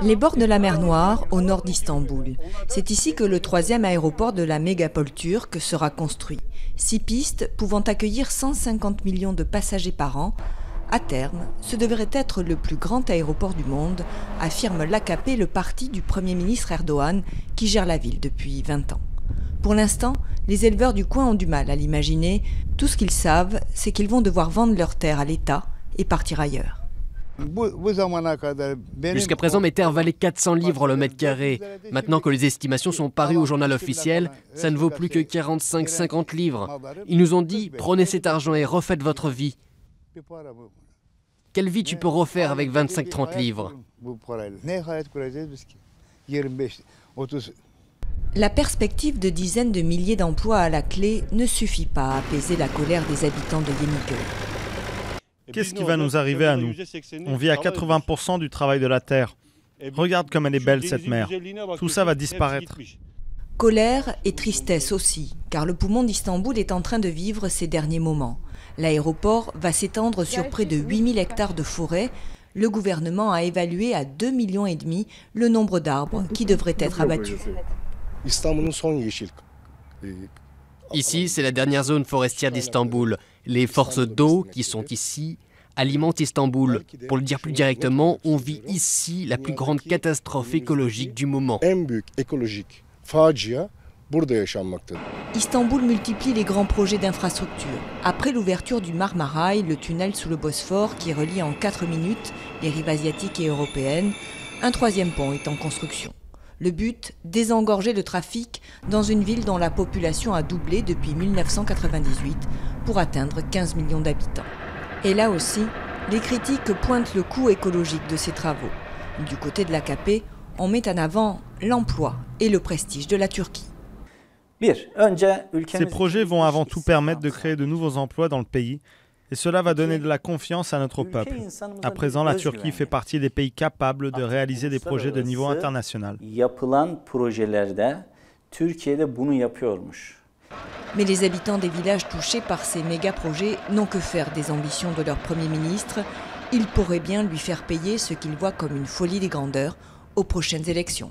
Les bords de la mer Noire, au nord d'Istanbul. C'est ici que le troisième aéroport de la mégapole turque sera construit. 6 pistes pouvant accueillir 150 millions de passagers par an. À terme, ce devrait être le plus grand aéroport du monde, affirme l'AKP, le parti du Premier ministre Erdogan, qui gère la ville depuis 20 ans. Pour l'instant, les éleveurs du coin ont du mal à l'imaginer. Tout ce qu'ils savent, c'est qu'ils vont devoir vendre leurs terres à l'État et partir ailleurs. Jusqu'à présent, mes terres valaient 400 livres le mètre carré. Maintenant que les estimations sont parues au journal officiel, ça ne vaut plus que 45-50 livres. Ils nous ont dit, prenez cet argent et refaites votre vie. Quelle vie tu peux refaire avec 25-30 livres? La perspective de dizaines de milliers d'emplois à la clé ne suffit pas à apaiser la colère des habitants de Yenikeu. Qu'est-ce qui va nous arriver à nous? On vit à 80% du travail de la terre. Regarde comme elle est belle cette mer. Tout ça va disparaître. Colère et tristesse aussi, car le poumon d'Istanbul est en train de vivre ses derniers moments. L'aéroport va s'étendre sur près de 8000 hectares de forêt. Le gouvernement a évalué à 2,5 millions le nombre d'arbres qui devraient être abattus. Ici, c'est la dernière zone forestière d'Istanbul. Les forces d'eau qui sont ici alimentent Istanbul. Pour le dire plus directement, on vit ici la plus grande catastrophe écologique du moment. Istanbul multiplie les grands projets d'infrastructure. Après l'ouverture du Marmaray, le tunnel sous le Bosphore qui relie en 4 minutes les rives asiatiques et européennes, un troisième pont est en construction. Le but, désengorger le trafic dans une ville dont la population a doublé depuis 1998 pour atteindre 15 millions d'habitants. Et là aussi, les critiques pointent le coût écologique de ces travaux. Du côté de l'AKP, on met en avant l'emploi et le prestige de la Turquie. Ces projets vont avant tout permettre de créer de nouveaux emplois dans le pays et cela va donner de la confiance à notre peuple. À présent, la Turquie fait partie des pays capables de réaliser des projets de niveau international. Mais les habitants des villages touchés par ces méga-projets n'ont que faire des ambitions de leur Premier ministre. Ils pourraient bien lui faire payer ce qu'ils voient comme une folie des grandeurs aux prochaines élections.